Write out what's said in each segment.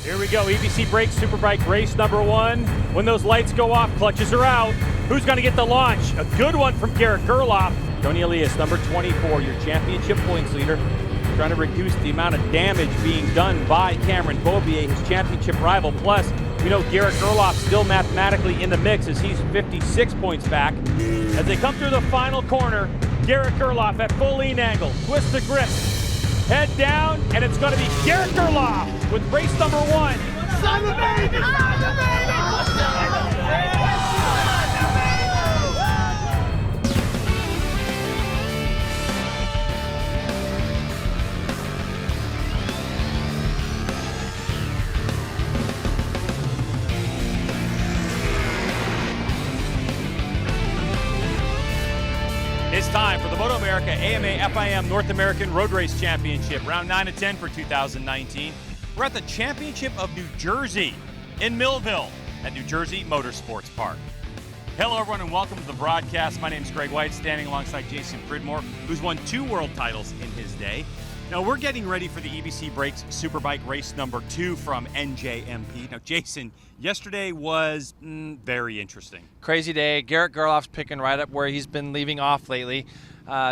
Here we go, EBC Brakes Superbike race number 1. When those lights go off, clutches are out. Who's going to get the launch? A good one from Garrett Gerloff. Tony Ellis, number 24, your championship points leader, trying to reduce the amount of damage being done by Cameron Beaubier, his championship rival. Plus, we know Garrett Gerloff still mathematically in the mix as he's 56 points back. As they come through the final corner, Garrett Gerloff at full lean angle, twist the grip, head down, and it's going to be Garrett Gerloff with race number 1. Son of a baby! Son of a baby! It's time for the MotoAmerica AMA FIM North American Road Race Championship, round 9 of 10 for 2019. We're at the Championship of New Jersey in Millville at New Jersey Motorsports Park. Hello, everyone, and welcome to the broadcast. My name is Greg White, standing alongside Jason Pridmore, who's won 2 world titles in his day. Now, we're getting ready for the EBC Brakes Superbike race number 2 from NJMP. Now, Jason, yesterday was very interesting. Crazy day. Garrett Gerloff's picking right up where he's been leaving off lately.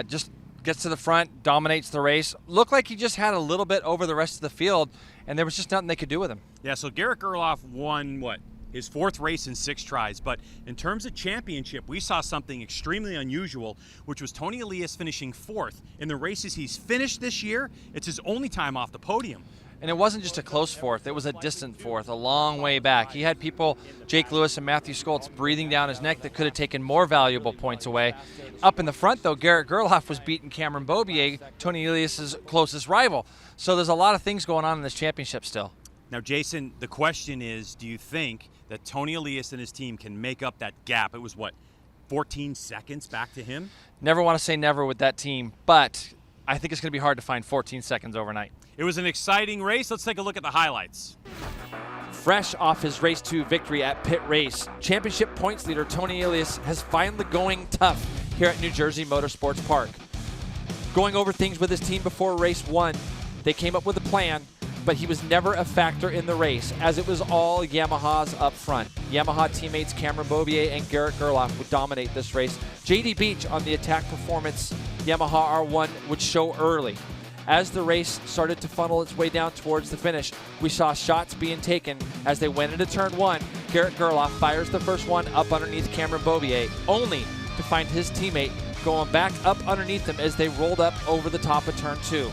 Just gets to the front, dominates the race. Looked like he just had a little bit over the rest of the field, and there was just nothing they could do with him. Yeah, so Garrett Gerloff won, his 4th race in 6 tries. But in terms of championship, we saw something extremely unusual, which was Tony Ellis finishing 4th. In the races he's finished this year, it's his only time off the podium. And it wasn't just a close 4th, it was a distant 4th, a long way back. He had people, Jake Lewis and Matthew Skoltz, breathing down his neck that could have taken more valuable points away. Up in the front, though, Garrett Gerloff was beating Cameron Beaubier, Tony Elias's closest rival. So there's a lot of things going on in this championship still. Now, Jason, the question is, do you think that Tony Ellis and his team can make up that gap? It was, 14 seconds back to him? Never want to say never with that team, but I think it's going to be hard to find 14 seconds overnight. It was an exciting race. Let's take a look at the highlights. Fresh off his race 2 victory at Pit Race, championship points leader Tony Ellis has finally going tough here at New Jersey Motorsports Park. Going over things with his team before race 1, they came up with a plan, but he was never a factor in the race, as it was all Yamahas up front. Yamaha teammates Cameron Beaubier and Garrett Gerloff would dominate this race. JD Beach on the attack performance Yamaha R1 would show early. As the race started to funnel its way down towards the finish, we saw shots being taken as they went into turn 1. Garrett Gerloff fires the first one up underneath Cameron Beaubier, only to find his teammate going back up underneath him as they rolled up over the top of turn 2.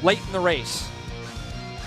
Late in the race,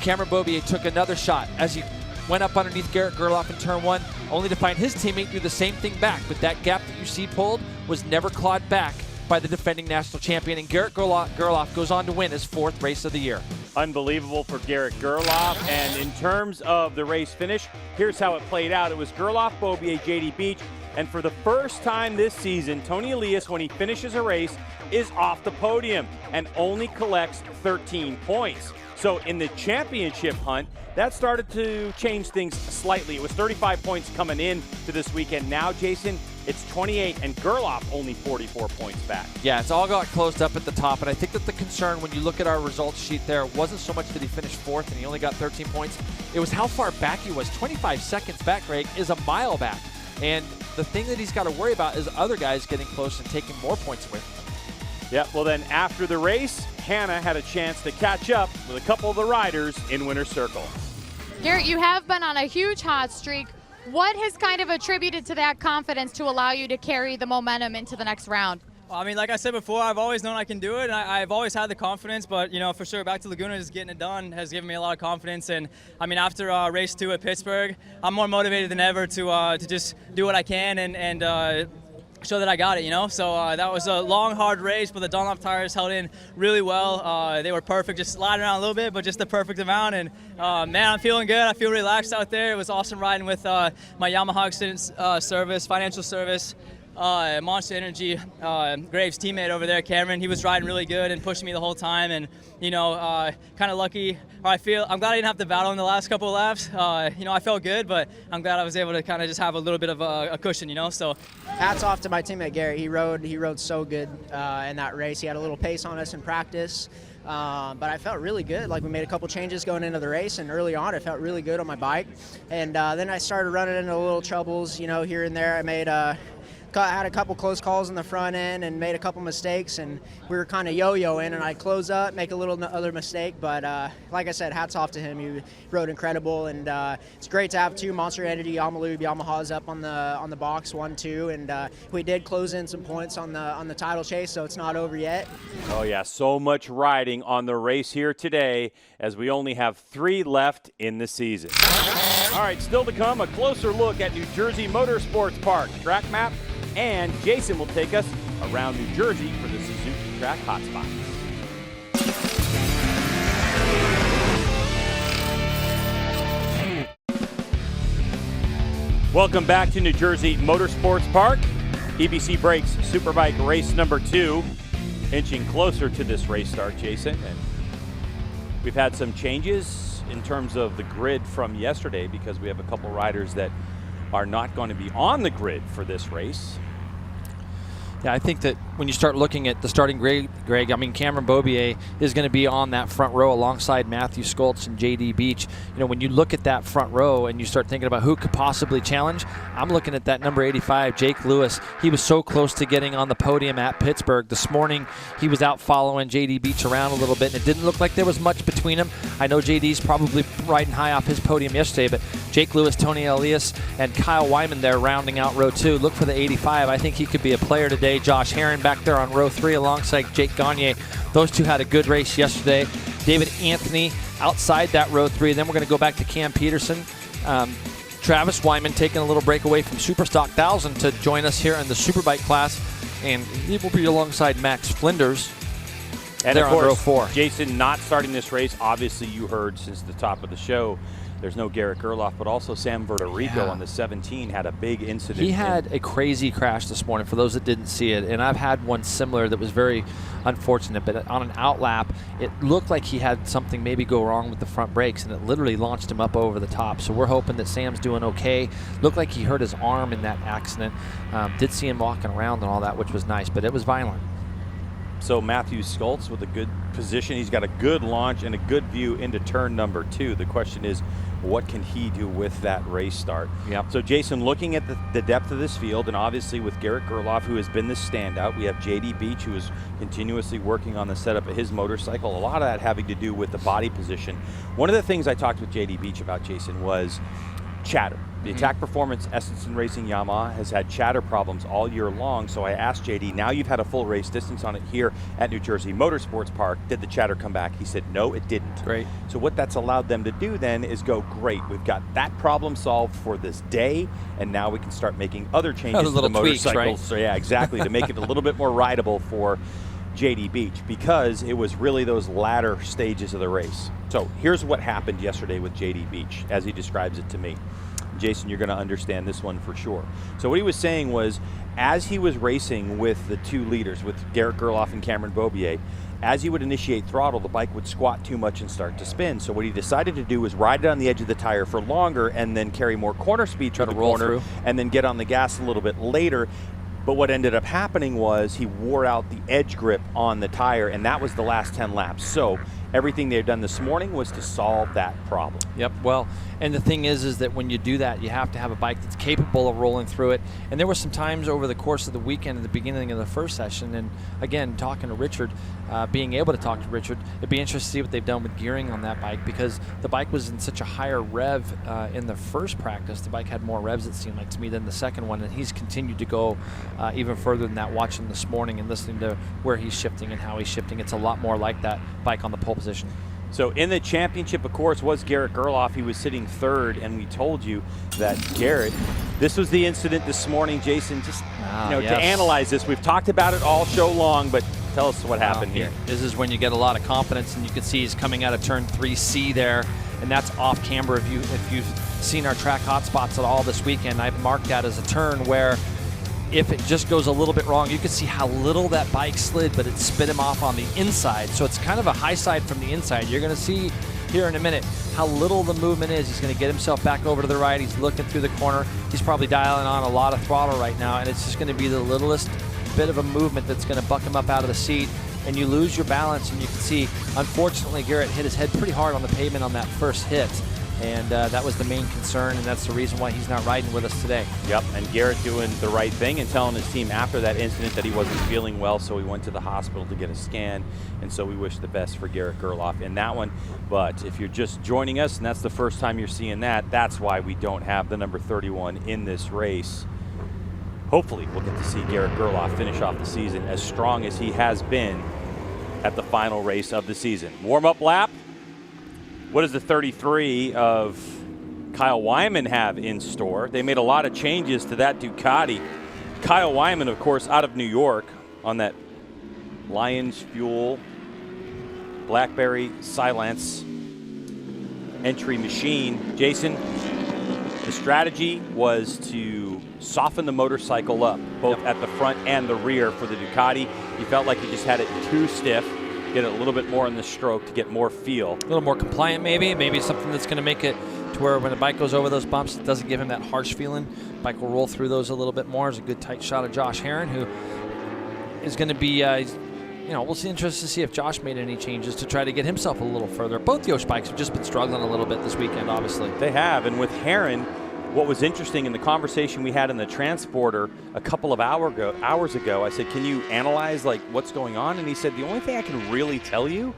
Cameron Beaubier took another shot as he went up underneath Garrett Gerloff in turn 1, only to find his teammate do the same thing back. But that gap that you see pulled was never clawed back by the defending national champion, and Garrett Gerloff goes on to win his 4th race of the year. Unbelievable for Garrett Gerloff. And in terms of the race finish, here's how it played out. It was Gerloff, Beaubier, JD Beach, and for the first time this season, Tony Ellis, when he finishes a race, is off the podium and only collects 13 points. So in the championship hunt, that started to change things slightly. It was 35 points coming in to this weekend. Now, Jason, it's 28, and Gerloff only 44 points back. Yeah, it's all got closed up at the top, and I think that the concern when you look at our results sheet there wasn't so much that he finished 4th and he only got 13 points. It was how far back he was. 25 seconds back, Greg, is a mile back. And the thing that he's got to worry about is other guys getting close and taking more points away from him. Yeah, well then after the race, Hannah had a chance to catch up with a couple of the riders in Winner's Circle. Garrett, you have been on a huge hot streak. What has kind of attributed to that confidence to allow you to carry the momentum into the next round? Well, I mean, like I said before, I've always known I can do it, and I've always had the confidence, but, for sure, back to Laguna, just getting it done has given me a lot of confidence. And, I mean, after race 2 at Pittsburgh, I'm more motivated than ever to just do what I can and show that I got it, So that was a long, hard race, but the Dunlop tires held in really well. They were perfect, just sliding around a little bit, but just the perfect amount. And, man, I'm feeling good. I feel relaxed out there. It was awesome riding with my Yamaha Extended Service, Financial Service, Monster Energy, Graves' teammate over there, Cameron. He was riding really good and pushing me the whole time. And, kind of lucky. I'm glad I didn't have to battle in the last couple of laps. I felt good, but I'm glad I was able to kind of just have a little bit of a cushion, So hats off to my teammate Garrett. He rode so good in that race. He had a little pace on us in practice. But I felt really good. Like, we made a couple changes going into the race, and early on I felt really good on my bike. And then I started running into little troubles, you know, here and there. I had a couple close calls in the front end and made a couple mistakes, and we were kind of yo-yoing, and I'd close up, make a little other mistake. But like I said, hats off to him. He rode incredible, and it's great to have 2 Monster Energy Yamahas up on the box, 1, 2, and we did close in some points on the title chase, so it's not over yet. Oh yeah, so much riding on the race here today as we only have 3 left in the season. All right, still to come, a closer look at New Jersey Motorsports Park track map, and Jason will take us around New Jersey for the Suzuki Track Hotspots. Welcome back to New Jersey Motorsports Park. EBC Brakes Superbike race number 2, inching closer to this race start, Jason. And we've had some changes in terms of the grid from yesterday because we have a couple riders that are not going to be on the grid for this race. Yeah, I think that when you start looking at the starting Greg, I mean, Cameron Beaubier is going to be on that front row alongside Matthew Skoltz and JD Beach. You know, when you look at that front row and you start thinking about who could possibly challenge, I'm looking at that number 85, Jake Lewis. He was so close to getting on the podium at Pittsburgh. This morning, he was out following JD Beach around a little bit, and it didn't look like there was much between them. I know JD's probably riding high off his podium yesterday, but Jake Lewis, Tony Ellis, and Kyle Wyman there rounding out row 2. Look for the 85. I think he could be a player today. Josh Herron back there on row 3 alongside Jake Gagne. Those two had a good race yesterday. David Anthony outside that row 3. Then we're going to go back to Cam Peterson. Travis Wyman taking a little break away from Superstock 1000 to join us here in the Superbike class. And he will be alongside Max Flinders. And there of course, on row 4. Jason not starting this race. Obviously, you heard since the top of the show, there's no Garrett Gerloff, but also Sam Vertorico on the 17 had a big incident. He had a crazy crash this morning, for those that didn't see it, and I've had one similar that was very unfortunate, but on an outlap, it looked like he had something maybe go wrong with the front brakes, and it literally launched him up over the top. So we're hoping that Sam's doing okay. Looked like he hurt his arm in that accident. Did see him walking around and all that, which was nice, but it was violent. So Matthew Skoltz with a good position. He's got a good launch and a good view into turn number 2. The question is, what can he do with that race start? Yep. So Jason, looking at the depth of this field, and obviously with Garrett Gerloff, who has been the standout, we have JD Beach, who is continuously working on the setup of his motorcycle. A lot of that having to do with the body position. One of the things I talked with JD Beach about, Jason, was chatter. The Attack Performance Essence and Racing Yamaha has had chatter problems all year long, so I asked JD, now you've had a full race distance on it here at New Jersey Motorsports Park, did the chatter come back? He said, no, it didn't. Great. So what that's allowed them to do then is go, great, we've got that problem solved for this day, and now we can start making other changes to the motorcycles. Tweaks, right? So yeah, exactly, to make it a little bit more rideable for JD Beach, because it was really those latter stages of the race. So here's what happened yesterday with JD Beach, as he describes it to me. Jason, you're going to understand this one for sure. So what he was saying was, as he was racing with the 2 leaders, with Garrett Gerloff and Cameron Beaubier, as he would initiate throttle, the bike would squat too much and start to spin. So what he decided to do was ride it on the edge of the tire for longer and then carry more corner speed through the corner and then get on the gas a little bit later. But what ended up happening was he wore out the edge grip on the tire, and that was the last 10 laps. So everything they've done this morning was to solve that problem. Yep, well, and the thing is that when you do that, you have to have a bike that's capable of rolling through it. And there were some times over the course of the weekend at the beginning of the first session, and again, talking to Richard, being able to talk to Richard, it'd be interesting to see what they've done with gearing on that bike, because the bike was in such a higher rev in the first practice. The bike had more revs, it seemed like to me, than the second one, and he's continued to go even further than that, watching this morning and listening to where he's shifting and how he's shifting. It's a lot more like that bike on the pole position. So in the championship, of course, was Garrett Gerloff. He was sitting 3rd, and we told you that Garrett, this was the incident this morning, Jason, just to analyze this. We've talked about it all show long, but tell us what happened here. This is when you get a lot of confidence, and you can see he's coming out of turn 3C there, and that's off camber. If you've seen our track hotspots at all this weekend, I've marked that as a turn where if it just goes a little bit wrong, you can see how little that bike slid, but it spit him off on the inside. So it's kind of a high side from the inside. You're going to see here in a minute how little the movement is. He's going to get himself back over to the right. He's looking through the corner. He's probably dialing on a lot of throttle right now, and it's just going to be the littlest bit of a movement that's going to buck him up out of the seat. and you lose your balance. And you can see, unfortunately, Garrett hit his head pretty hard on the pavement on that first hit. And that was the main concern, and that's the reason why he's not riding with us today. Yep, and Garrett doing the right thing and telling his team after that incident that he wasn't feeling well, so he went to the hospital to get a scan, and so we wish the best for Garrett Gerloff in that one. But if you're just joining us and that's the first time you're seeing that, that's why we don't have the number 31 in this race. Hopefully we'll get to see Garrett Gerloff finish off the season as strong as he has been at the final race of the season. Warm-up lap. What does the 33 of Kyle Wyman have in store? They made a lot of changes to that Ducati. Kyle Wyman, of course, out of New York on that Lions Fuel Blackberry Silence entry machine. Jason, the strategy was to soften the motorcycle up, both at the front and the rear for the Ducati. You felt like you just had it too stiff. Get it a little bit more in the stroke to get more feel. A little more compliant, maybe something that's going to make it to where when the bike goes over those bumps, it doesn't give him that harsh feeling. Bike will roll through those a little bit more. There's a good tight shot of Josh Herron, who is going to be, we'll see. Interested to see if Josh made any changes to try to get himself a little further. Both Yosh bikes have just been struggling a little bit this weekend, obviously. They have, and with Herron, what was interesting in the conversation we had in the transporter a couple of hours ago, I said, can you analyze like what's going on? And he said, the only thing I can really tell you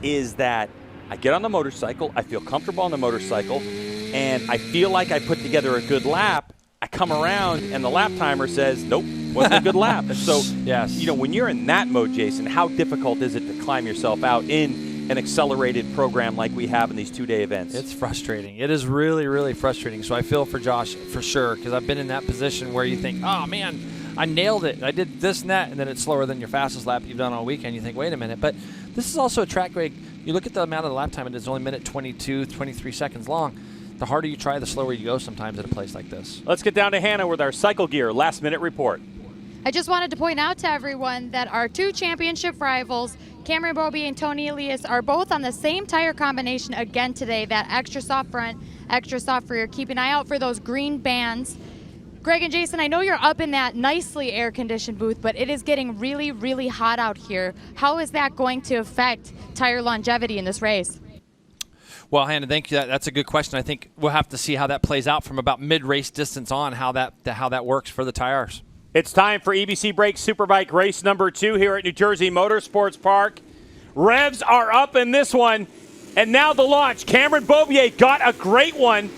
is that I get on the motorcycle, I feel comfortable on the motorcycle, and I feel like I put together a good lap. I come around and the lap timer says, nope, wasn't a good lap. And so, yes, when you're in that mode, Jason, how difficult is it to climb yourself out in an accelerated program like we have in these two-day events? It's frustrating. It is really, really frustrating. So I feel for Josh for sure, because I've been in that position where you think, oh, man, I nailed it. I did this and that, and then it's slower than your fastest lap you've done all weekend. You think, wait a minute. But this is also a track, Greg. You look at the amount of the lap time, and it's only a minute 22, 23 seconds long. The harder you try, the slower you go sometimes at a place like this. Let's get down to Hannah with our Cycle Gear last-minute report. I just wanted to point out to everyone that our two championship rivals, Cameron Beaubier and Tony Elias, are both on the same tire combination again today, that extra soft front, extra soft rear. Keep an eye out for those green bands. Greg and Jason, I know you're up in that nicely air-conditioned booth, but it is getting really, really hot out here. How is that going to affect tire longevity in this race? Well, Hannah, thank you. That's a good question. I think we'll have to see how that plays out from about mid-race distance on, how that works for the tires. It's time for EBC Brakes Superbike race number 2 here at New Jersey Motorsports Park. Revs are up in this one, and now the launch. Cameron Beaubier got a great one.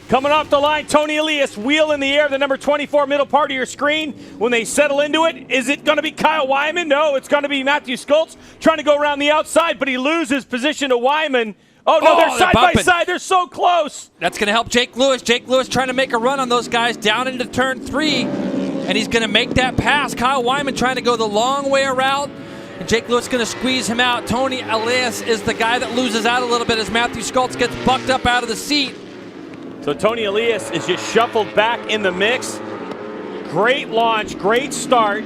Coming off the line, Tony Elias, wheel in the air, the number 24 middle part of your screen. When they settle into it, is it going to be Kyle Wyman? No, it's going to be Matthew Schultz trying to go around the outside, but he loses position to Wyman. Oh, no, they're side by side. They're so close. That's going to help Jake Lewis. Jake Lewis trying to make a run on those guys down into turn 3, and he's going to make that pass. Kyle Wyman trying to go the long way around, and Jake Lewis going to squeeze him out. Tony Elias is the guy that loses out a little bit as Matthew Schultz gets bucked up out of the seat. So Tony Elias is just shuffled back in the mix. Great launch, great start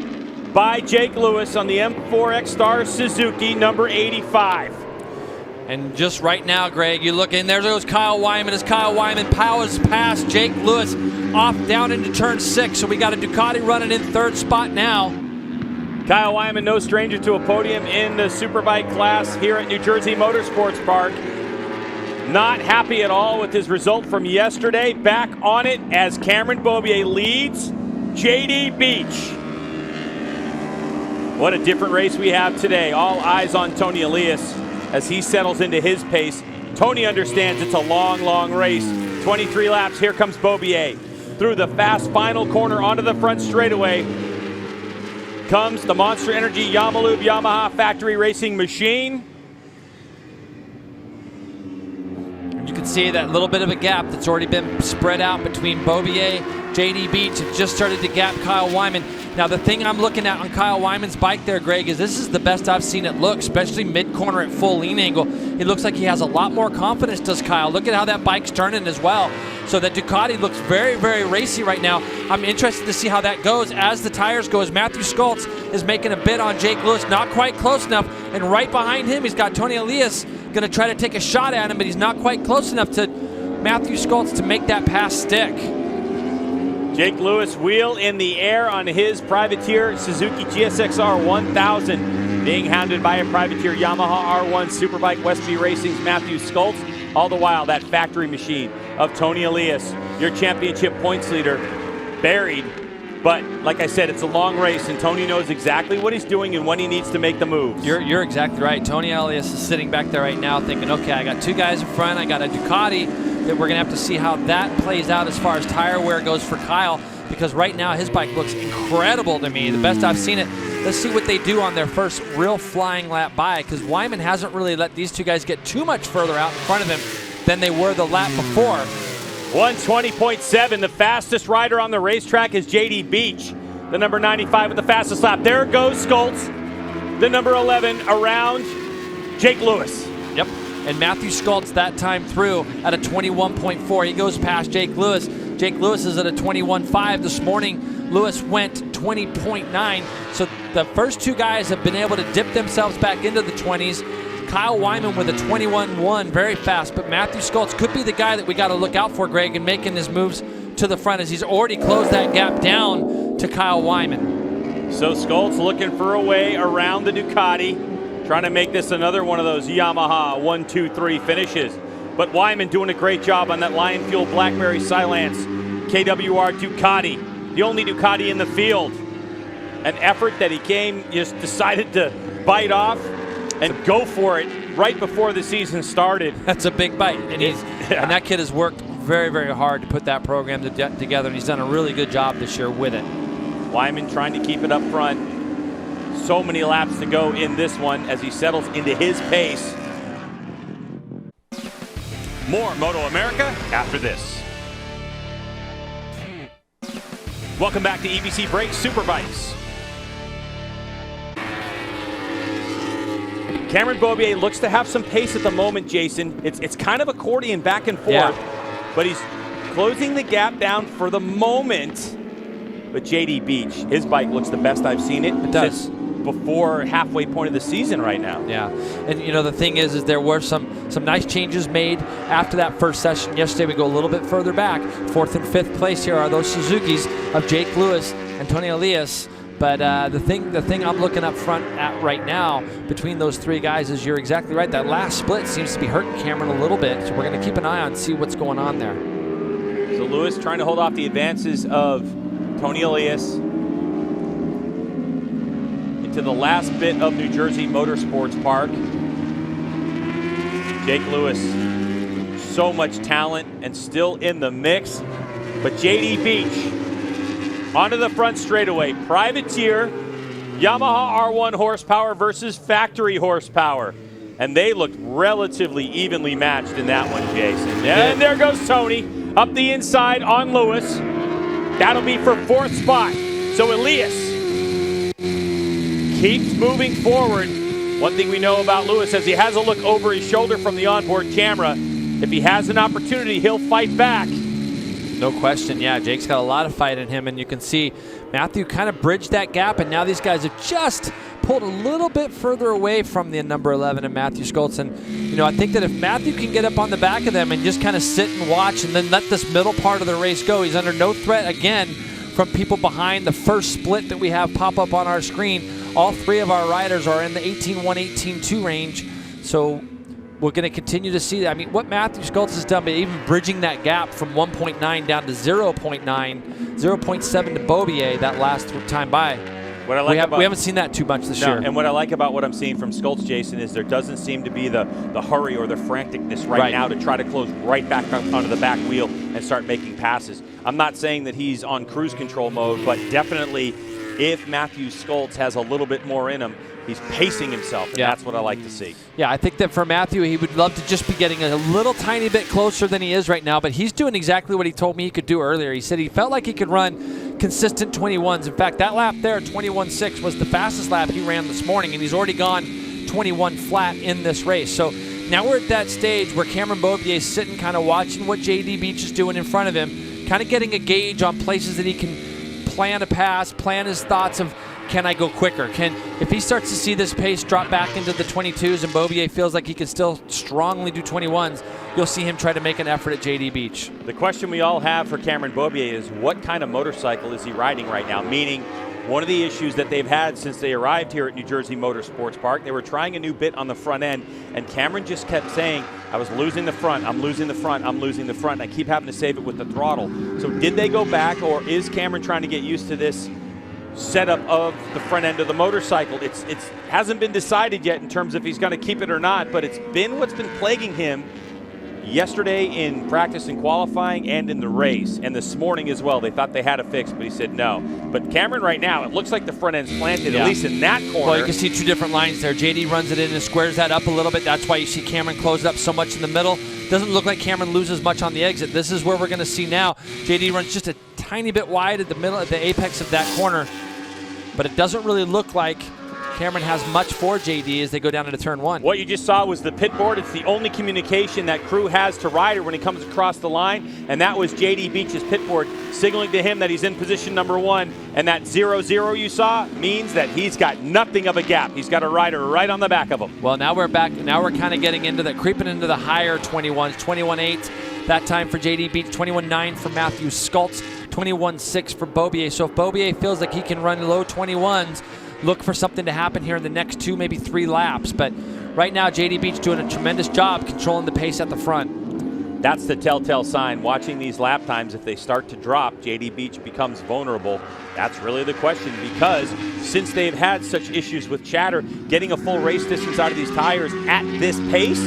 by Jake Lewis on the M4X Star Suzuki number 85. And just right now, Greg, you look in, there goes Kyle Wyman as Kyle Wyman powers past Jake Lewis off down into turn 6. So we got a Ducati running in third spot now. Kyle Wyman, no stranger to a podium in the Superbike class here at New Jersey Motorsports Park. Not happy at all with his result from yesterday. Back on it as Cameron Beaubier leads JD Beach. What a different race we have today. All eyes on Tony Elias as he settles into his pace. Tony understands it's a long, long race. 23 laps. Here comes Beaubier. Through the fast final corner onto the front straightaway comes the Monster Energy Yamalube Yamaha factory racing machine. You can see that little bit of a gap that's already been spread out between Beaubier, JD Beach, and just started to gap Kyle Wyman. Now, the thing I'm looking at on Kyle Wyman's bike there, Greg, is this is the best I've seen it look, especially mid-corner at full lean angle. It looks like he has a lot more confidence, does Kyle. Look at how that bike's turning as well. So that Ducati looks very, very racy right now. I'm interested to see how that goes as the tires go, as Matthew Schultz is making a bid on Jake Lewis. Not quite close enough. And right behind him, he's got Tony Elias going to try to take a shot at him, but he's not quite close enough to Matthew Schultz to make that pass stick. Jake Lewis wheel in the air on his privateer Suzuki GSXR 1000. being hounded by a privateer Yamaha R1 Superbike, Westby Racing's Matthew Skoltz. All the while, that factory machine of Tony Elias, your championship points leader, buried. But like I said, it's a long race, and Tony knows exactly what he's doing and when he needs to make the moves. You're exactly right. Tony Elias is sitting back there right now thinking, okay, I got 2 guys in front. I got a Ducati that we're going to have to see how that plays out as far as tire wear goes for Kyle, because right now his bike looks incredible to me, the best I've seen it. Let's see what they do on their first real flying lap by, because Wyman hasn't really let these 2 guys get too much further out in front of him than they were the lap before. 120.7, the fastest rider on the racetrack is JD Beach, the number 95 with the fastest lap. There goes Skoltz, the number 11 around Jake Lewis. Yep, and Matthew Skoltz that time through at a 21.4. He goes past Jake Lewis. Jake Lewis is at a 21.5. This morning, Lewis went 20.9. So the first 2 guys have been able to dip themselves back into the 20s. Kyle Wyman with a 21.1, very fast, but Matthew Skoltz could be the guy that we got to look out for, Greg, and making his moves to the front as he's already closed that gap down to Kyle Wyman. So Skoltz looking for a way around the Ducati, trying to make this another one of those Yamaha 1, 2, 3 finishes. But Wyman doing a great job on that Lion Fuel Blackberry Silence KWR Ducati, the only Ducati in the field. An effort that he just decided to bite off and go for it right before the season started. That's a big bite, and and that kid has worked very, very hard to put that program together, and he's done a really good job this year with it. Wyman trying to keep it up front. So many laps to go in this one as he settles into his pace. More MotoAmerica after this. Welcome back to EBC Brakes Superbikes. Cameron Beaubier looks to have some pace at the moment, Jason. It's kind of accordion back and forth, but he's closing the gap down for the moment. But JD Beach, his bike looks the best I've seen it. It does. Before halfway point of the season right now. Yeah, and you know the thing is there were some nice changes made after that first session yesterday. We go a little bit further back. 4th and 5th place here are those Suzukis of Jake Lewis and Tony Elias. But the thing I'm looking up front at right now between those 3 guys is you're exactly right. That last split seems to be hurting Cameron a little bit. So we're going to keep an eye on, see what's going on there. So Lewis trying to hold off the advances of Tony Elias into the last bit of New Jersey Motorsports Park. Jake Lewis, so much talent and still in the mix. But JD Beach onto the front straightaway. Privateer, Yamaha R1 horsepower versus factory horsepower. And they looked relatively evenly matched in that one, Jason. And there goes Tony up the inside on Lewis. That'll be for 4th spot. So Elias keeps moving forward. One thing we know about Lewis is he has a look over his shoulder from the onboard camera. If he has an opportunity, he'll fight back. No question, yeah. Jake's got a lot of fight in him, and you can see Matthew kind of bridged that gap, and now these guys have just pulled a little bit further away from the number 11 and Matthew Skoltz. And, you know, I think that if Matthew can get up on the back of them and just kind of sit and watch and then let this middle part of the race go, he's under no threat again from people behind. The first split that we have pop up on our screen, all 3 of our riders are in the 18.1, 18.2 range. So we're going to continue to see that. I mean, what Matthew Skoltz has done by even bridging that gap from 1.9 down to 0.9, 0.7 to Beaubier that last time by. What I like we haven't seen that too much this year. And what I like about what I'm seeing from Skoltz, Jason, is there doesn't seem to be the hurry or the franticness right now to try to close right back onto the back wheel and start making passes. I'm not saying that he's on cruise control mode, but definitely if Matthew Skoltz has a little bit more in him, he's pacing himself, and that's what I like to see. Yeah, I think that for Matthew, he would love to just be getting a little tiny bit closer than he is right now, but he's doing exactly what he told me he could do earlier. He said he felt like he could run consistent 21s. In fact, that lap there, 21.6, was the fastest lap he ran this morning, and he's already gone 21 flat in this race. So now we're at that stage where Cameron Beaubier is sitting kind of watching what JD Beach is doing in front of him, kind of getting a gauge on places that he can plan a pass, plan his thoughts of, can I go quicker? If he starts to see this pace drop back into the 22s and Beaubier feels like he can still strongly do 21s, you'll see him try to make an effort at JD Beach. The question we all have for Cameron Beaubier is what kind of motorcycle is he riding right now? Meaning, One of the issues that they've had since they arrived here at New Jersey Motorsports Park, they were trying a new bit on the front end, and Cameron just kept saying, I was losing the front, I'm losing the front, I'm losing the front. I keep having to save it with the throttle. So did they go back, or is Cameron trying to get used to this setup of the front end of the motorcycle? It hasn't been decided yet in terms of if he's going to keep it or not, but it's been what's been plaguing him yesterday in practice and qualifying and in the race, and this morning as well. They thought they had a fix, but he said no. But Cameron right now, it looks like the front end's planted, at least in that corner. Well, you can see two different lines there. JD runs it in and squares that up a little bit. That's why you see Cameron close it up so much in the middle. Doesn't look like Cameron loses much on the exit. This is where we're going to see now. JD runs just a tiny bit wide at the middle, at the apex of that corner, but it doesn't really look like Cameron has much for JD as they go down into turn one. What you just saw was the pit board. It's the only communication that crew has to Ryder when he comes across the line, and that was JD Beach's pit board signaling to him that he's in position number 1, and that 0-0 you saw means that he's got nothing of a gap. He's got a Ryder right on the back of him. Well, now we're back. Now we're kind of getting into the, creeping into the higher 21s. 21.8 that time for JD Beach, 21.9 for Matthew Skultz, 21.6 for Beaubier. So if Beaubier feels like he can run low 21s, look for something to happen here in the next 2, maybe 3 laps. But right now, JD Beach doing a tremendous job controlling the pace at the front. That's the telltale sign. Watching these lap times, if they start to drop, JD Beach becomes vulnerable. That's really the question, because since they've had such issues with chatter, getting a full race distance out of these tires at this pace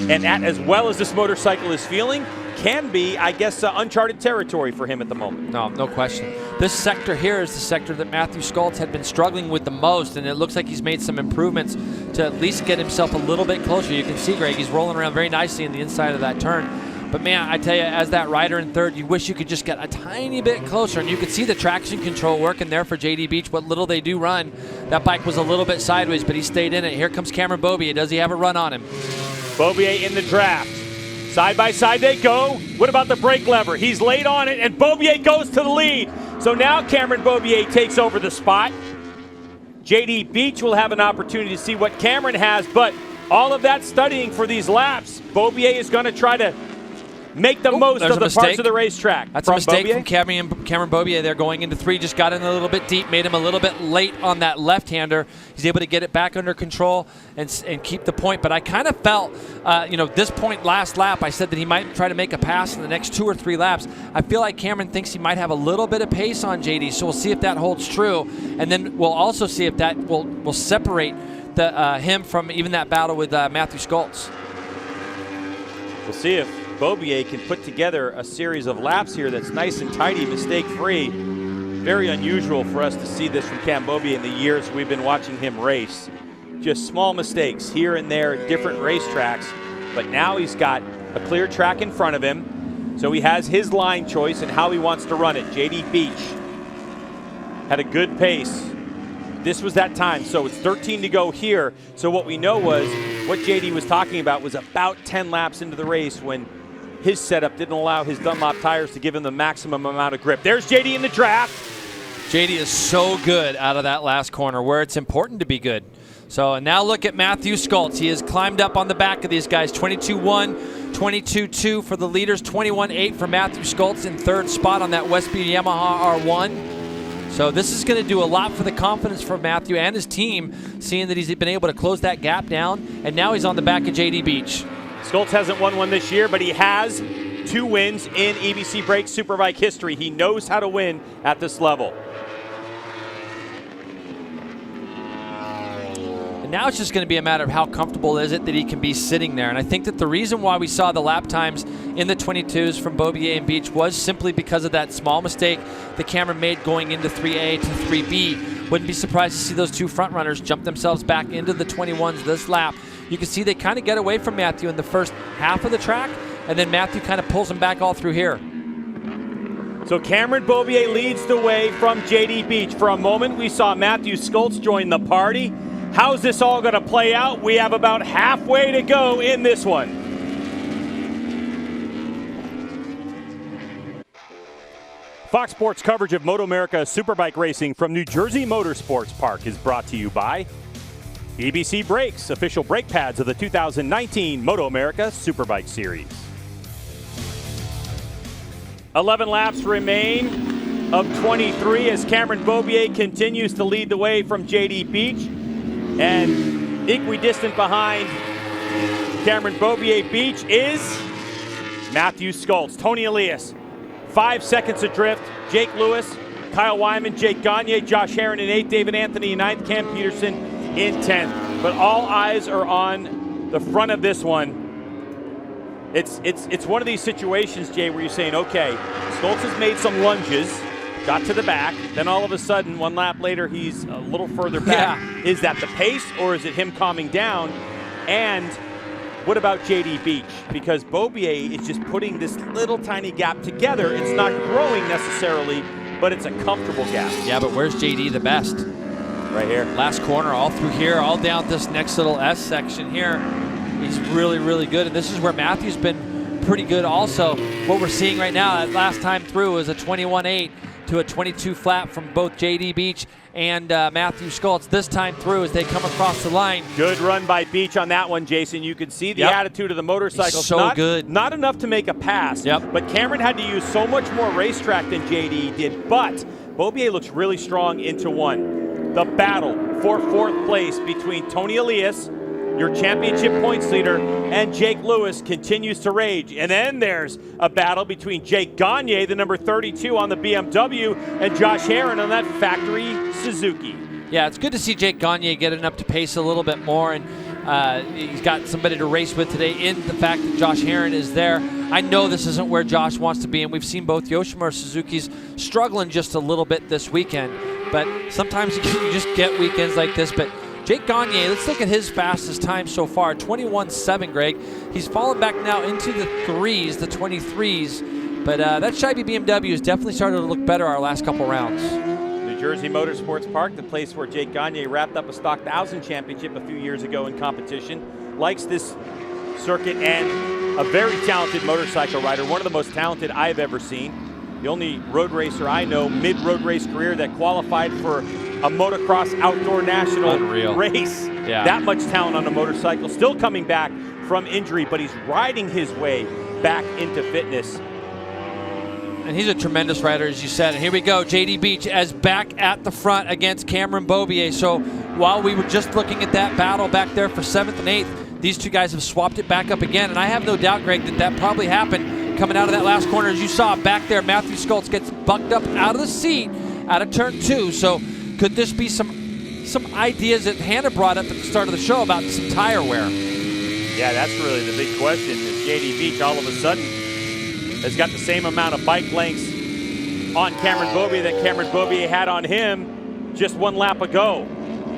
and at as well as this motorcycle is feeling can be, I guess, uncharted territory for him at the moment. No question. This sector here is the sector that Matthew Skultz had been struggling with the most, and it looks like he's made some improvements to at least get himself a little bit closer. You can see, Greg, he's rolling around very nicely in the inside of that turn. But man, I tell you, as that rider in third, you wish you could just get a tiny bit closer, and you could see the traction control working there for JD Beach. What little they do run, that bike was a little bit sideways, but he stayed in it. Here comes Cameron Beaubier. Does he have a run on him? Beaubier in the draft. Side by side they go. What about the brake lever? He's late on it, and Beaubier goes to the lead. So now Cameron Beaubier takes over the spot. JD Beach will have an opportunity to see what Cameron has, but all of that studying for these laps, Beaubier is going to try to make the most of the parts of the racetrack. That's a mistake from Cameron Beaubier there going into 3. Just got in a little bit deep, made him a little bit late on that left-hander. He's able to get it back under control and keep the point. But I kind of felt, this point last lap, I said that he might try to make a pass in the next 2 or 3 laps. I feel like Cameron thinks he might have a little bit of pace on JD, so we'll see if that holds true. And then we'll also see if that will separate him from even that battle with Matthew Skultz. We'll see if Beaubier can put together a series of laps here that's nice and tidy, mistake-free. Very unusual for us to see this from Cam Beaubier in the years we've been watching him race. Just small mistakes here and there at different racetracks, but now he's got a clear track in front of him, so he has his line choice and how he wants to run it. JD Beach had a good pace. This was that time, so it's 13 to go here. So what we know was, what JD was talking about was about 10 laps into the race when his setup didn't allow his Dunlop tires to give him the maximum amount of grip. There's JD in the draft. JD is so good out of that last corner where it's important to be good. So and now look at Matthew Skultz. He has climbed up on the back of these guys. 22.1, 22.2 for the leaders, 21.8 for Matthew Skultz in third spot on that Westby Yamaha R1. So this is going to do a lot for the confidence for Matthew and his team, seeing that he's been able to close that gap down, and now he's on the back of JD Beach. Skultz hasn't won one this year, but he has 2 wins in EBC Brakes Superbike history. He knows how to win at this level. And now it's just going to be a matter of how comfortable is it that he can be sitting there. And I think that the reason why we saw the lap times in the 22s from Beaubier and Beach was simply because of that small mistake that Cameron made going into 3A to 3B. Wouldn't be surprised to see those 2 front runners jump themselves back into the 21s this lap. You can see they kind of get away from Matthew in the first half of the track, and then Matthew kind of pulls them back all through here. So Cameron Beaubier leads the way from JD Beach. For a moment, we saw Matthew Skultz join the party. How's this all going to play out? We have about halfway to go in this one. Fox Sports coverage of MotoAmerica Superbike racing from New Jersey Motorsports Park is brought to you by EBC Brakes, official brake pads of the 2019 MotoAmerica Superbike Series. 11 laps remain. of 23 as Cameron Beaubier continues to lead the way from JD Beach. And equidistant behind Cameron Beaubier Beach is Matthew Schultz. Tony Elias, 5 seconds adrift. Jake Lewis, Kyle Wyman, Jake Gagne, Josh Herron in 8th, David Anthony in 9th, Cam Peterson in 10th. But all eyes are on the front of this one. It's one of these situations, Jay, where you're saying, okay, Schultz has made some lunges, got to the back, then all of a sudden, 1 lap later, he's a little further back. Yeah. Is that the pace, or is it him calming down? And what about JD Beach? Because Beaubier is just putting this little tiny gap together. It's not growing necessarily, but it's a comfortable gap. Yeah, but where's JD the best? Right here. Last corner, all through here, all down this next little S section here. He's really, really good, and this is where Matthew's been pretty good also. What we're seeing right now, that last time through, is a 21.8 to a 22 flat from both JD Beach and Matthew Schultz. This time through as they come across the line. Good run by Beach on that one, Jason. You can see the attitude of the motorcycle. So good. Not enough to make a pass, but Cameron had to use so much more racetrack than JD did, but Beaubier looks really strong into 1. The battle for 4th place between Tony Elias, your championship points leader, and Jake Lewis continues to rage. And then there's a battle between Jake Gagne, the number 32 on the BMW, and Josh Herron on that factory Suzuki. Yeah, it's good to see Jake Gagne getting up to pace a little bit more, and he's got somebody to race with today in the fact that Josh Herron is there. I know this isn't where Josh wants to be, and we've seen both Yoshimura Suzuki's struggling just a little bit this weekend, but sometimes you just get weekends like this. But Jake Gagne, let's look at his fastest time so far, 21.7, Greg. He's fallen back now into the 3s, the 23s, but that Scheibe BMW has definitely started to look better our last couple rounds. New Jersey Motorsports Park, the place where Jake Gagne wrapped up a Stock 1000 championship a few years ago in competition, likes this circuit and a very talented motorcycle rider, one of the most talented I've ever seen. The only road racer I know, mid-road race career, that qualified for a motocross outdoor national race. Yeah. That much talent on a motorcycle, still coming back from injury, but he's riding his way back into fitness. And he's a tremendous rider, as you said. And here we go, JD Beach as back at the front against Cameron Beaubier. So while we were just looking at that battle back there for 7th and 8th, these two guys have swapped it back up again. And I have no doubt, Greg, that probably happened coming out of that last corner. As you saw back there, Matthew Schultz gets bucked up out of the seat out of turn 2. So could this be some ideas that Hannah brought up at the start of the show about some tire wear? Yeah, that's really the big question. Is JD Beach all of a sudden has got the same amount of bike lengths on Cameron Beaubier that Cameron Beaubier had on him just 1 lap ago?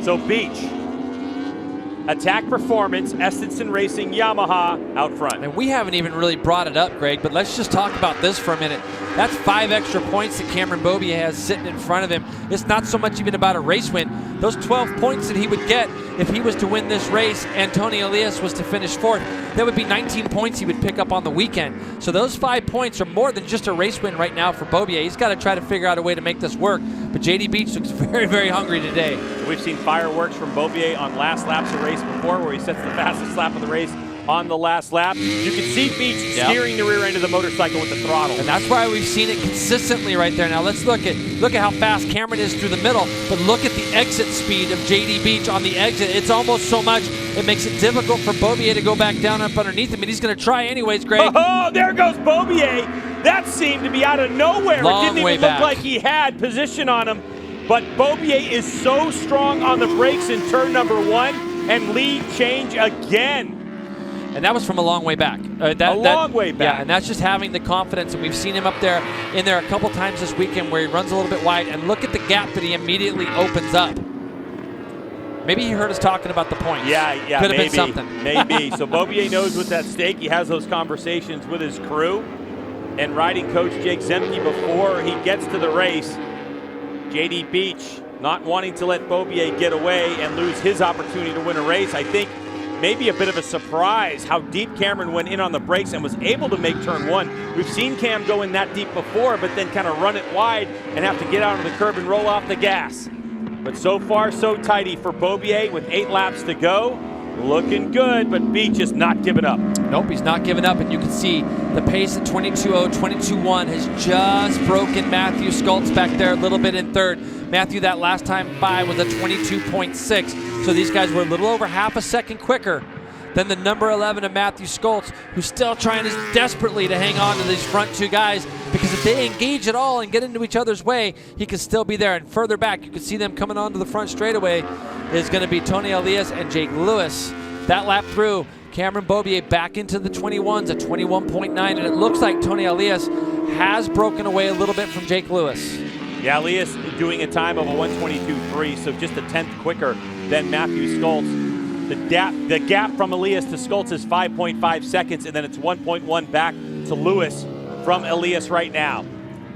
So Beach, Attack Performance, Estenson Racing, Yamaha out front. And we haven't even really brought it up, Greg, but let's just talk about this for a minute. That's 5 extra points that Cameron Beaubier has sitting in front of him. It's not so much even about a race win. Those 12 points that he would get if he was to win this race and Tony Elias was to finish 4th, that would be 19 points he would pick up on the weekend. So those 5 points are more than just a race win right now for Beaubier. He's got to try to figure out a way to make this work. But JD Beach looks very, very hungry today. We've seen fireworks from Beaubier on last laps of the race before, where he sets the fastest lap of the race on the last lap. You can see Beach steering the rear end of the motorcycle with the throttle. And that's why we've seen it consistently right there. Now let's look at how fast Cameron is through the middle, but look at the exit speed of JD Beach on the exit. It's almost so much it makes it difficult for Beaubier to go back down up underneath him, and he's going to try anyways, Greg. Oh, there goes Beaubier. That seemed to be out of nowhere. Long it didn't even look like he had position on him. But Beaubier is so strong on the brakes in turn number 1, and lead change again. And that was from a long way back. Long way back. Yeah, and that's just having the confidence. And we've seen him up there in there a couple times this weekend where he runs a little bit wide. And look at the gap that he immediately opens up. Maybe he heard us talking about the points. Yeah, Could have maybe, been something. Maybe. So Beaubier knows what's at stake. He has those conversations with his crew and riding coach Jake Zemke before he gets to the race. JD Beach not wanting to let Beaubier get away and lose his opportunity to win a race. I think maybe a bit of a surprise how deep Cameron went in on the brakes and was able to make turn 1. We've seen Cam go in that deep before, but then kind of run it wide and have to get out on the curb and roll off the gas. But so far, so tidy for Beaubier with 8 laps to go. Looking good, but Beach is not giving up. Nope, he's not giving up, and you can see the pace at 22.0, 22.1 has just broken Matthew Scults back there a little bit in third. Matthew, that last time by was a 22.6, so these guys were a little over half a second quicker than the number 11 of Matthew Scults, who's still trying desperately to hang on to these front two guys, because if they engage at all and get into each other's way, he can still be there. And further back, you can see them coming onto the front straightaway is going to be Tony Elias and Jake Lewis. That lap through, Cameron Beaubier back into the 21s at 21.9, and it looks like Tony Elias has broken away a little bit from Jake Lewis. Yeah, Elias doing a time of a 122.3, so just a tenth quicker than Matthew Scults. The gap from Elias to Scults is 5.5 seconds, and then it's 1.1 back to Lewis from Elias right now.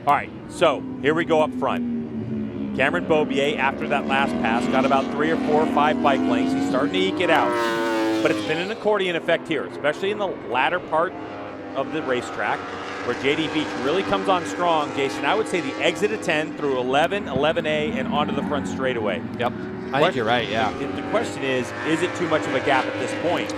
All right, so here we go up front. Cameron Beaubier, after that last pass, got about 3 or 4 or 5 bike lengths. He's starting to eke it out. But it's been an accordion effect here, especially in the latter part of the racetrack, where JD Beach really comes on strong. Jason, I would say the exit of 10 through 11, 11A, and onto the front straightaway. Yep, I think you're right, yeah. The question is it too much of a gap at this point?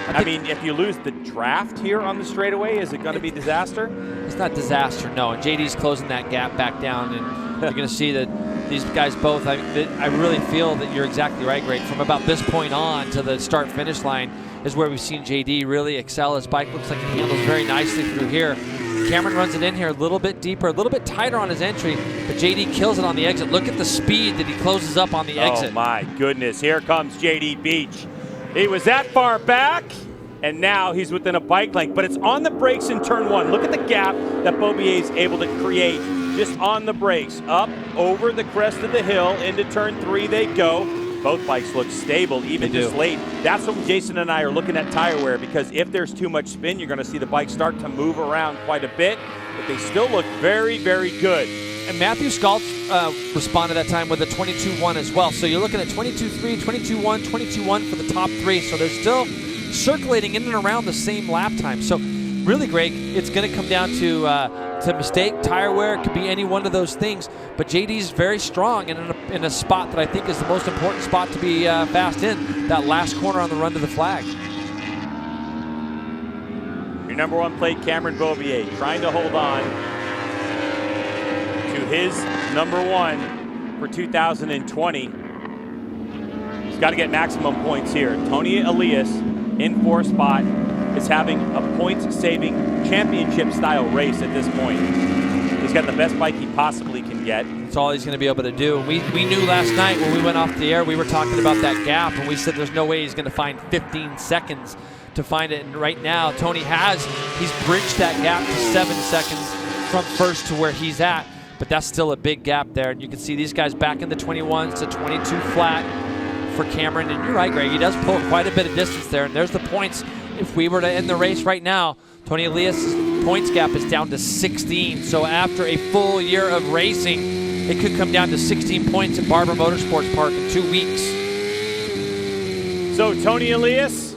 I mean, if you lose the draft here on the straightaway, is it going to be disaster? It's not disaster, no. And JD's closing that gap back down, and you're going to see that these guys both, I really feel that you're exactly right, Greg. From about this point on to the start-finish line is where we've seen JD really excel. His bike looks like it handles very nicely through here. Cameron runs it in here a little bit deeper, a little bit tighter on his entry, but JD kills it on the exit. Look at the speed that he closes up on the exit. Oh my goodness, here comes JD Beach. He was that far back, and now he's within a bike length, but it's on the brakes in turn 1. Look at the gap that Beaubier is able to create just on the brakes. Up over the crest of the hill, into turn 3 they go. Both bikes look stable even this late. That's what Jason and I are looking at tire wear, because if there's too much spin, you're going to see the bike start to move around quite a bit, but they still look very, very good. And Matthew Scults responded that time with a 22.1 as well. So you're looking at 22.3, 22.1, 22.1 for the top 3. So they're still circulating in and around the same lap time. So really, Greg, it's going to come down to mistake, tire wear. It could be any one of those things. But JD's very strong and in a spot that I think is the most important spot to be fast in, that last corner on the run to the flag. Your number 1 plate, Cameron Beaubier, trying to hold on to his number 1 for 2020. He's got to get maximum points here. Tony Elias in 4th spot is having a points-saving championship-style race at this point. He's got the best bike he possibly can get. That's all he's going to be able to do. We knew last night when we went off the air, we were talking about that gap, and we said there's no way he's going to find 15 seconds to find it. And right now, Tony he's bridged that gap to 7 seconds from first to where he's at, but that's still a big gap there. And you can see these guys back in the 21s to 22 flat for Cameron. And you're right, Greg, he does pull quite a bit of distance there, and there's the points. If we were to end the race right now, Tony Elias' points gap is down to 16. So after a full year of racing, it could come down to 16 points at Barber Motorsports Park in 2 weeks. So Tony Elias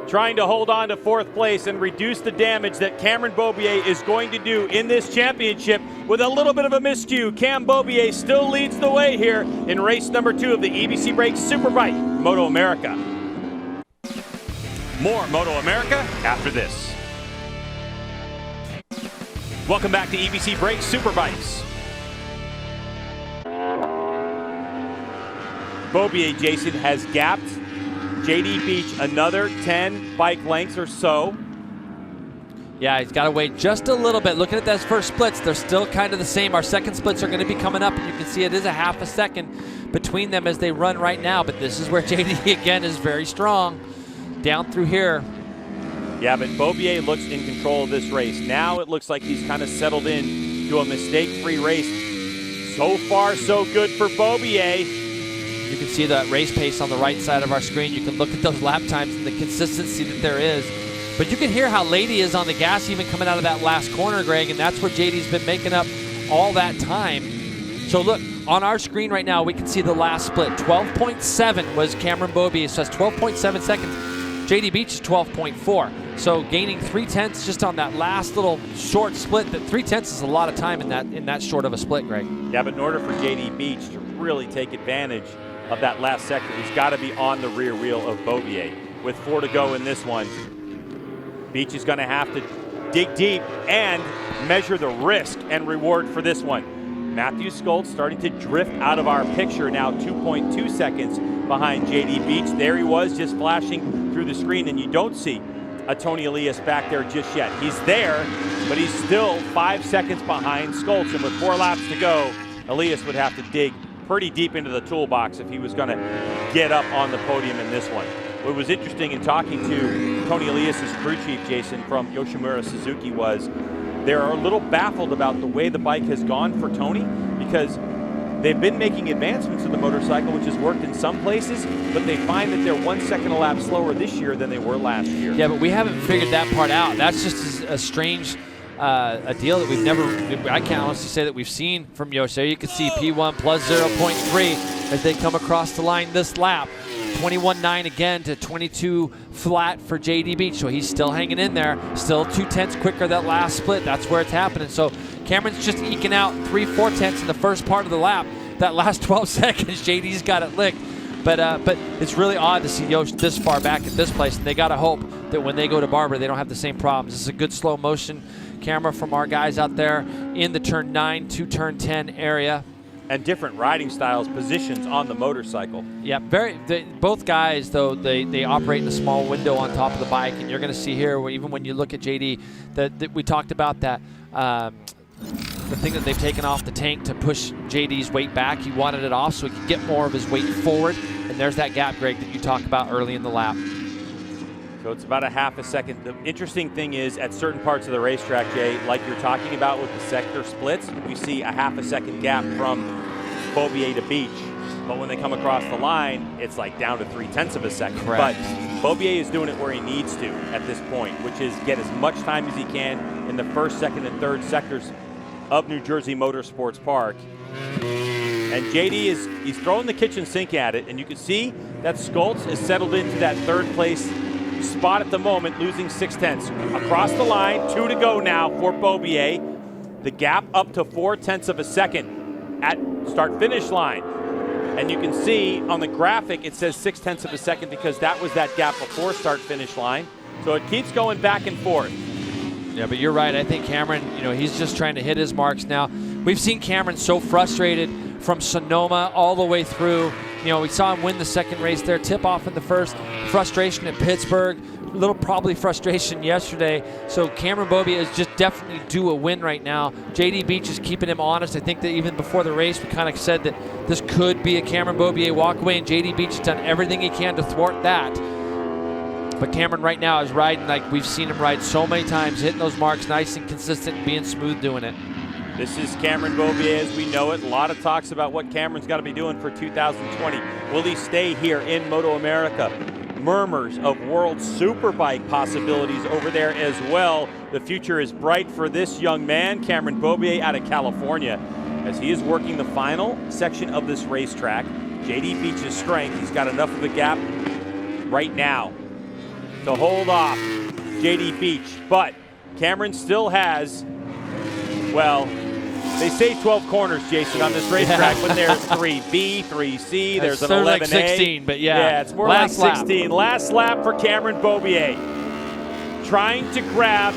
trying to hold on to 4th place and reduce the damage that Cameron Beaubier is going to do in this championship with a little bit of a miscue. Cam Beaubier still leads the way here in race number 2 of the EBC Brakes Superbike MotoAmerica. More MotoAmerica after this. Welcome back to EBC Brakes Superbikes. Beaubier, Jason, has gapped JD Beach another 10 bike lengths or so. Yeah, he's got to wait just a little bit. Looking at those first splits, they're still kind of the same. Our second splits are going to be coming up, and you can see it is a half a second between them as they run right now. But this is where JD, again, is very strong. Down through here. Yeah, but Beaubier looks in control of this race. Now it looks like he's kind of settled in to a mistake-free race. So far, so good for Beaubier. You can see that race pace on the right side of our screen. You can look at those lap times and the consistency that there is. But you can hear how late he is on the gas even coming out of that last corner, Greg, and that's where JD's been making up all that time. So look, on our screen right now, we can see the last split. 12.7 was Cameron Beaubier, so that's 12.7 seconds. JD Beach is 12.4. So gaining 3/10 just on that last little short split. That 3/10 is a lot of time in that short of a split, Greg. Yeah, but in order for JD Beach to really take advantage of that last sector, he's got to be on the rear wheel of Beaubier. With 4 to go in this one, Beach is going to have to dig deep and measure the risk and reward for this one. Matthew Skoltz starting to drift out of our picture now, 2.2 seconds behind JD Beach. There he was, just flashing through the screen, and you don't see a Tony Elias back there just yet. He's there, but he's still 5 seconds behind Skoltz, and with 4 laps to go, Elias would have to dig pretty deep into the toolbox if he was going to get up on the podium in this one. What was interesting in talking to Tony Elias' crew chief, Jason, from Yoshimura Suzuki, was they're a little baffled about the way the bike has gone for Tony, because they've been making advancements in the motorcycle, which has worked in some places, but they find that they're 1 second a lap slower this year than they were last year. Yeah, but we haven't figured that part out. That's just a strange a deal that we've never, I can't honestly say that we've seen from Yoshi. There you can see P1 plus 0.3 as they come across the line this lap. 21.9 again to 22 flat for JD Beach, so he's still hanging in there, still 2/10 quicker that last split. That's where it's happening. So Cameron's just eking out 3/4 tenths in the first part of the lap. That last 12 seconds, JD's got it licked. But it's really odd to see Yosh this far back at this place, and they got to hope that when they go to Barber, they don't have the same problems. This is a good slow motion camera from our guys out there in the turn 9 to turn 10 area. And different riding styles, positions on the motorcycle. Yeah, both guys, though, they operate in a small window on top of the bike, and you're going to see here, even when you look at JD, that we talked about that, the thing that they've taken off the tank to push JD's weight back. He wanted it off so he could get more of his weight forward, and there's that gap, Greg, that you talked about early in the lap. So it's about a half a second. The interesting thing is, at certain parts of the racetrack, Jay, like you're talking about with the sector splits, we see a half a second gap from Beaubier to Beach. But when they come across the line, it's like down to 3/10 of a second. Correct. But Beaubier is doing it where he needs to at this point, which is get as much time as he can in the first, second, and third sectors of New Jersey Motorsports Park. And JD he's throwing the kitchen sink at it, and you can see that Skoltz is settled into that third place spot at the moment, losing 6/10. Across the line, 2 to go now for Beaubier. The gap up to 4/10 of a second at start-finish line. And you can see on the graphic it says 6/10 of a second because that was that gap before start-finish line. So it keeps going back and forth. Yeah, but you're right. I think Cameron, he's just trying to hit his marks now. We've seen Cameron so frustrated from Sonoma all the way through. We saw him win the second race there, tip off in the first, frustration at Pittsburgh, a little probably frustration yesterday. So Cameron Beaubier is just definitely due a win right now. JD Beach is keeping him honest. I think that even before the race, we kind of said that this could be a Cameron Beaubier walk-away, and JD Beach has done everything he can to thwart that. But Cameron right now is riding like we've seen him ride so many times, hitting those marks nice and consistent, being smooth doing it. This is Cameron Beaubier as we know it. A lot of talks about what Cameron's got to be doing for 2020. Will he stay here in MotoAmerica? Murmurs of World Superbike possibilities over there as well. The future is bright for this young man, Cameron Beaubier out of California, as he is working the final section of this racetrack. JD Beach's strength, he's got enough of a gap right now to hold off JD Beach, but Cameron still has, well, they say 12 corners, Jason, on this racetrack, but there's 3B, 3C, there's an 11A. Like 16, but yeah. It's more like 16. Last lap for Cameron Beaubier. Trying to grab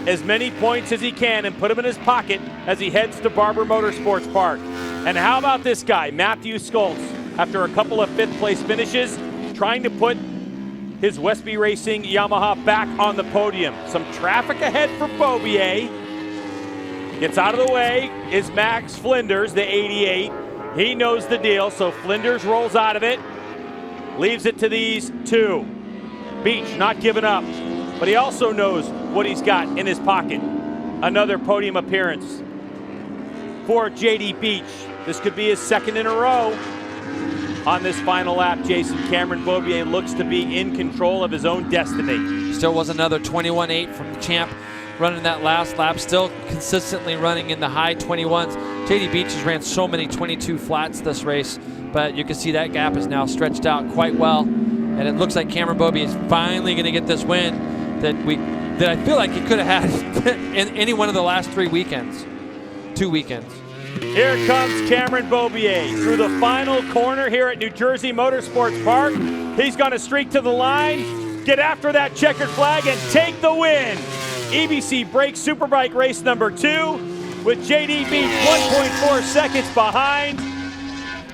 as many points as he can and put them in his pocket as he heads to Barber Motorsports Park. And how about this guy, Matthew Skoltz, after a couple of fifth-place finishes, trying to put his Westby Racing Yamaha back on the podium. Some traffic ahead for Beaubier. Gets out of the way is Max Flinders, the 88. He knows the deal, so Flinders rolls out of it. Leaves it to these two. Beach not giving up, but he also knows what he's got in his pocket. Another podium appearance for JD Beach. This could be his second in a row. On this final lap, Jason, Cameron Beaubier looks to be in control of his own destiny. Still was another 21.8 from the champ running that last lap, still consistently running in the high 21s. JD Beach has ran so many 22 flats this race, but you can see that gap is now stretched out quite well, and it looks like Cameron Beaubier is finally going to get this win that I feel like he could have had in any one of the last 2 weekends. Here comes Cameron Beaubier through the final corner here at New Jersey Motorsports Park. He's going to streak to the line. get after that checkered flag and take the win. EBC Brakes Superbike race number 2 with JD Beach 1.4 seconds behind.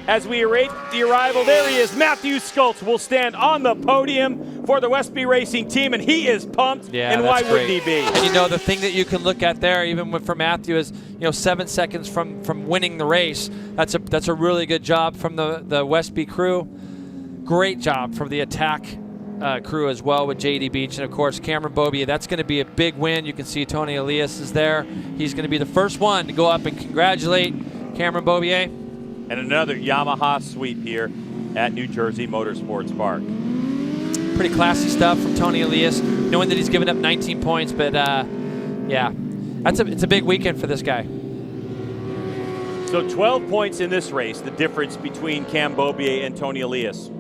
As we await the arrival, there he is. Matthew Skultz will stand on the podium for the Westby Racing team, and he is pumped. Yeah, and why wouldn't he be? And you know, the thing that you can look at there, even for Matthew, is 7 seconds from winning the race. That's a really good job from the Westby crew. Great job from the Attack crew as well with JD Beach, and of course Cameron Beaubier. That's going to be a big win. You can see Tony Elias is there. He's going to be the first one to go up and congratulate Cameron Beaubier. And another Yamaha sweep here at New Jersey Motorsports Park. Pretty classy stuff from Tony Elias, knowing that he's given up 19 points, but yeah, it's a big weekend for this guy. So 12 points in this race, the difference between Cam Beaubier and Tony Elias.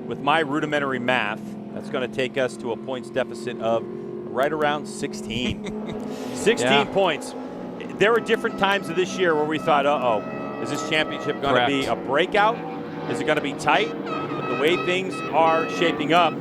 With my rudimentary math, that's going to take us to a points deficit of right around 16. 16 points. There were different times of this year where we thought, is this championship going to be a breakout? Is it going to be tight? But the way things are shaping up,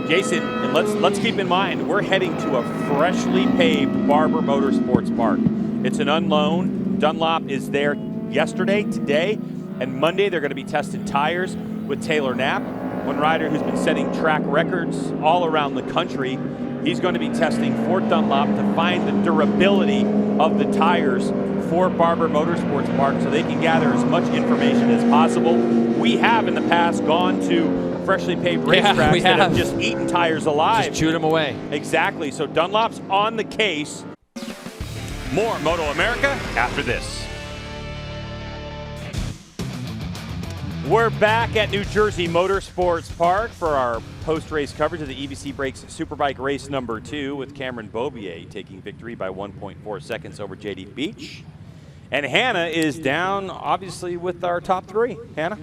Jason, and let's keep in mind, we're heading to a freshly paved Barber Motorsports Park. It's an unloan. Dunlop is there yesterday, today, and Monday they're going to be testing tires with Taylor Knapp, one rider who's been setting track records all around the country. He's going to be testing for Dunlop to find the durability of the tires for Barber Motorsports Park so they can gather as much information as possible. We have in the past gone to freshly paved racetracks that have just eaten tires alive. Just chewed them away. Exactly. So Dunlop's on the case. More MotoAmerica after this. We're back at New Jersey Motorsports Park for our post-race coverage of the EBC Brakes Superbike race number 2 with Cameron Beaubier taking victory by 1.4 seconds over JD Beach. And Hannah is down, obviously, with our top 3. Hannah?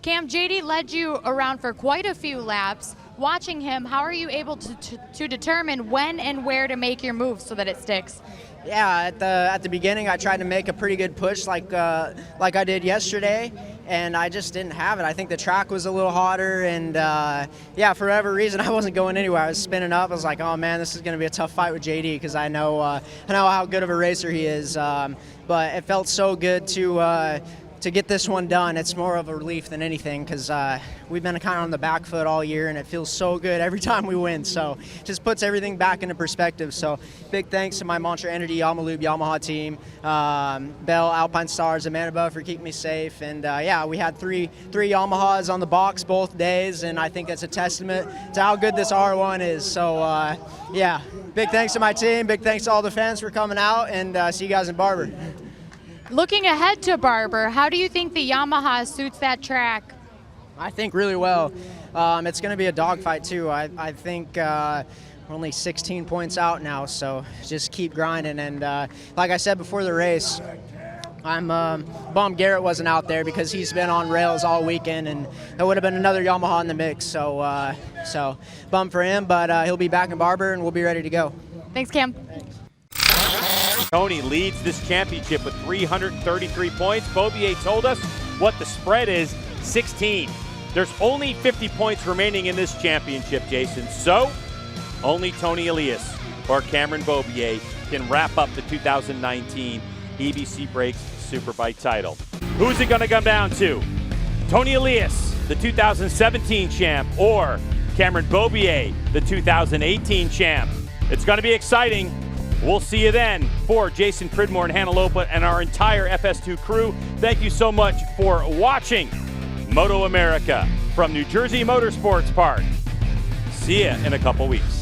Cam, JD led you around for quite a few laps. Watching him, how are you able to determine when and where to make your move so that it sticks? Yeah, at the beginning, I tried to make a pretty good push like I did yesterday, and I just didn't have it. I think the track was a little hotter, and yeah, for whatever reason, I wasn't going anywhere. I was spinning up. I was like, oh man, this is going to be a tough fight with JD because I know how good of a racer he is. But it felt so good to get this one done. It's more of a relief than anything because we've been kind of on the back foot all year, and it feels so good every time we win. So it just puts everything back into perspective. So big thanks to my Monster Energy Yamalube Yamaha team, Bell, Alpine Stars, and Manitoba for keeping me safe. And yeah, we had three Yamahas on the box both days, and I think that's a testament to how good this R1 is. So yeah, big thanks to my team, big thanks to all the fans for coming out, and see you guys in Barber. Looking ahead to Barber, how do you think the Yamaha suits that track? I think really well. It's going to be a dogfight too. I think we're only 16 points out now, so just keep grinding. And like I said before the race, I'm bummed Garrett wasn't out there because he's been on rails all weekend, and there would have been another Yamaha in the mix. So so bummed for him, but he'll be back in Barber, and we'll be ready to go. Thanks, Cam. Tony leads this championship with 333 points. Beaubier told us what the spread is, 16. There's only 50 points remaining in this championship, Jason. So only Tony Elias or Cameron Beaubier can wrap up the 2019 EBC Brakes Superbike title. Who's it going to come down to? Tony Elias, the 2017 champ, or Cameron Beaubier, the 2018 champ? It's going to be exciting. We'll see you then. For Jason Pridmore and Hannah Lopa and our entire FS2 crew, thank you so much for watching MotoAmerica from New Jersey Motorsports Park. See ya in a couple weeks.